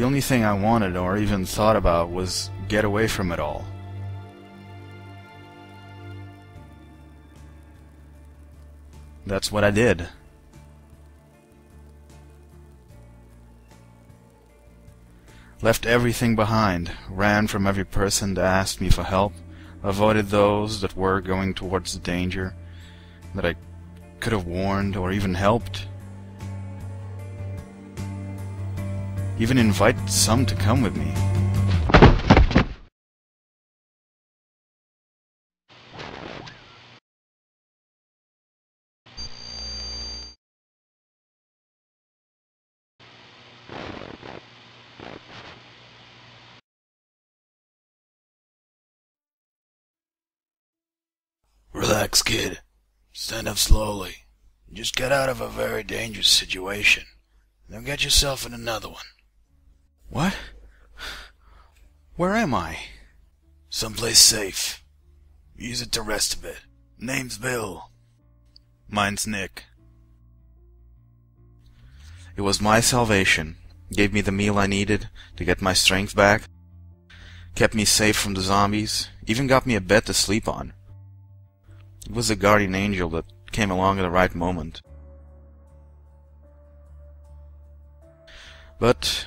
The only thing I wanted or even thought about was get away from it all. That's what I did. Left everything behind, ran from every person that asked me for help, avoided those that were going towards the danger that I could have warned or even helped. Even invited some to come with me. Relax, kid. Stand up slowly. You just got out of a very dangerous situation. Don't get yourself in another one. What? Where am I? Someplace safe. Use it to rest a bit. Name's Bill. Mine's Nick. It was my salvation. Gave me the meal I needed to get my strength back. Kept me safe from the zombies. Even got me a bed to sleep on. It was a guardian angel that came along at the right moment. But,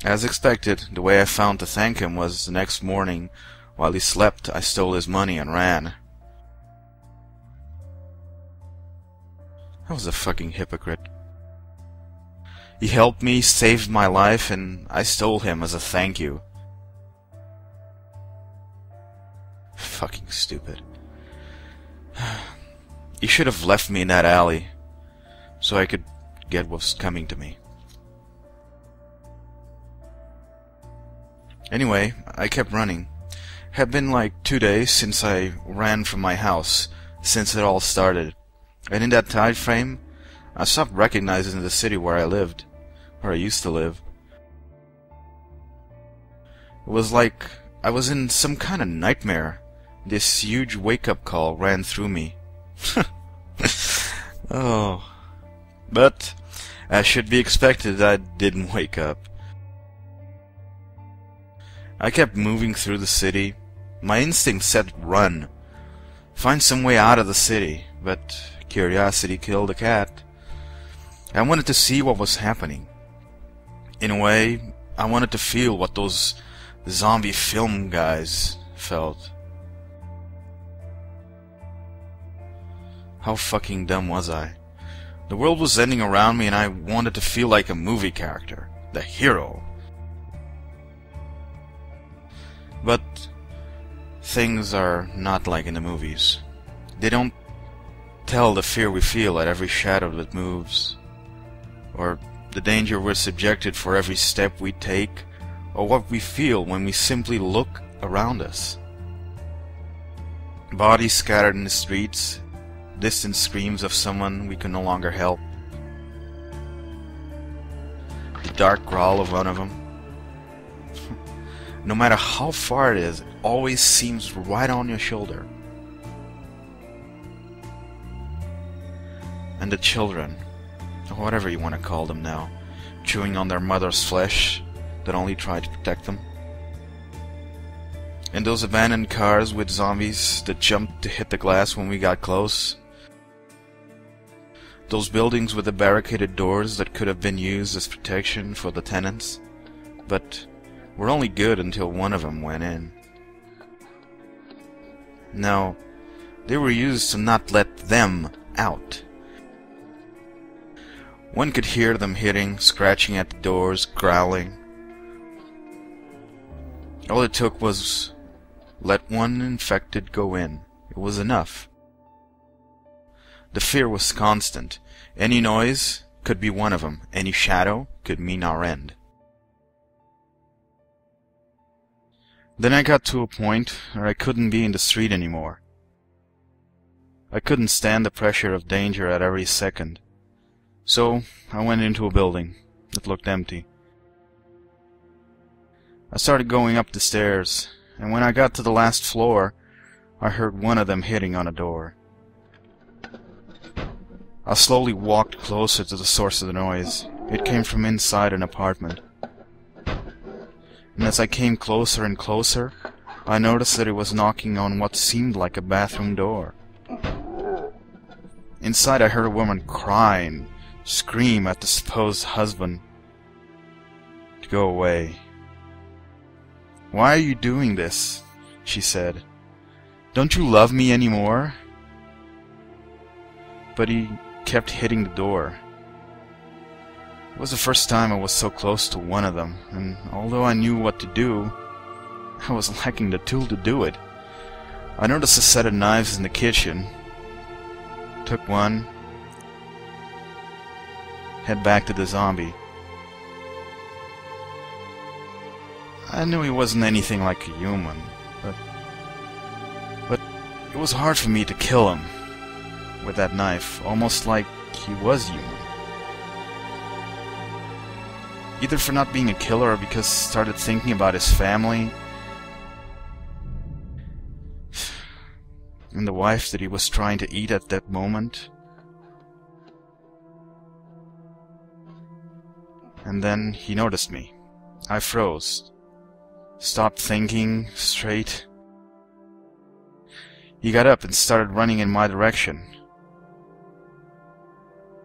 as expected, the way I found to thank him was the next morning, while he slept, I stole his money and ran. I was a fucking hypocrite. He helped me, saved my life, and I stole him as a thank you. Fucking stupid. He should have left me in that alley, so I could get what was coming to me. Anyway, I kept running. Had been like 2 days since I ran from my house, since it all started. And in that time frame, I stopped recognizing the city where I lived, where I used to live. It was like I was in some kind of nightmare. This huge wake-up call ran through me. Oh. But, as should be expected, I didn't wake up. I kept moving through the city. My instinct said run. Find some way out of the city, but curiosity killed the cat. I wanted to see what was happening. In a way, I wanted to feel what those zombie film guys felt. How fucking dumb was I? The world was ending around me and I wanted to feel like a movie character. The hero. But things are not like in the movies. They don't tell the fear we feel at every shadow that moves, or the danger we're subjected for every step we take, or what we feel when we simply look around us. Bodies scattered in the streets, distant screams of someone we can no longer help, the dark growl of one of them. No matter how far it is, it always seems right on your shoulder. And the children, or whatever you want to call them now, chewing on their mother's flesh that only tried to protect them. And those abandoned cars with zombies that jumped to hit the glass when we got close. Those buildings with the barricaded doors that could have been used as protection for the tenants, but were only good until one of them went in. No, they were used to not let them out. One could hear them hitting, scratching at the doors, growling. All it took was let one infected go in. It was enough. The fear was constant. Any noise could be one of them. Any shadow could mean our end. Then I got to a point where I couldn't be in the street anymore. I couldn't stand the pressure of danger at every second. So I went into a building that looked empty. I started going up the stairs, and when I got to the last floor, I heard one of them hitting on a door. I slowly walked closer to the source of the noise. It came from inside an apartment. and as I came closer and closer, I noticed that it was knocking on what seemed like a bathroom door. Inside I heard a woman cry and scream at the supposed husband to go away. "Why are you doing this?" she said. "Don't you love me anymore?" But he kept hitting the door. It was the first time I was so close to one of them, and although I knew what to do, I was lacking the tool to do it. I noticed a set of knives in the kitchen, took one, head back to the zombie. I knew he wasn't anything like a human, but it was hard for me to kill him with that knife, almost like he was human. Either for not being a killer or because I started thinking about his family and the wife that he was trying to eat at that moment. And then he noticed me. I froze. Stopped thinking straight. He got up and started running in my direction.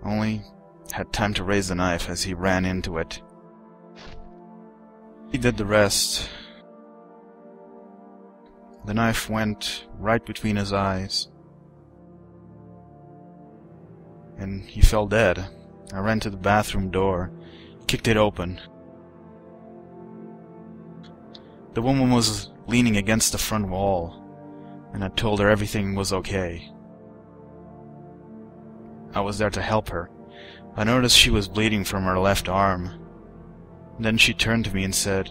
Only had time to raise the knife as he ran into it. He did the rest. The knife went right between his eyes, and he fell dead. I ran to the bathroom door, kicked it open. The woman was leaning against the front wall, and I told her everything was okay. I was there to help her. I noticed she was bleeding from her left arm. Then she turned to me and said,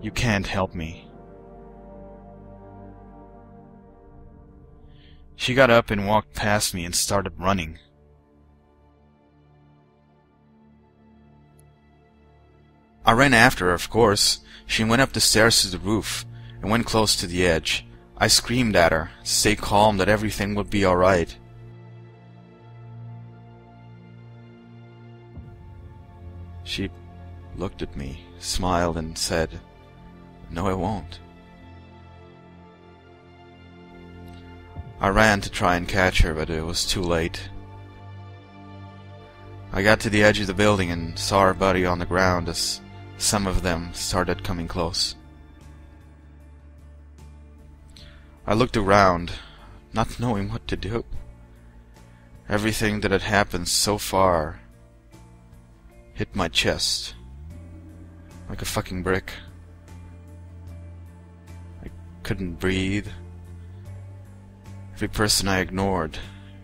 "You can't help me." She got up and walked past me and started running. I ran after her, of course. She went up the stairs to the roof and went close to the edge. I screamed at her, "Stay calm, that everything would be alright." She looked at me, smiled, and said, "No, it won't." I ran to try and catch her, but it was too late. I got to the edge of the building and saw her body on the ground as some of them started coming close. I looked around, not knowing what to do. Everything that had happened so far hit my chest like a fucking brick. I couldn't breathe. Every person I ignored,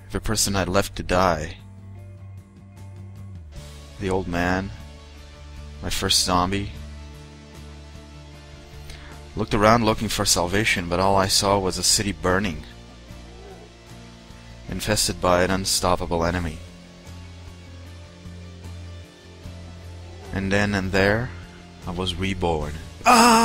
every person I left to die. The old man, my first zombie. Looked around looking for salvation, but all I saw was a city burning, infested by an unstoppable enemy. And then and there, I was reborn. Ah!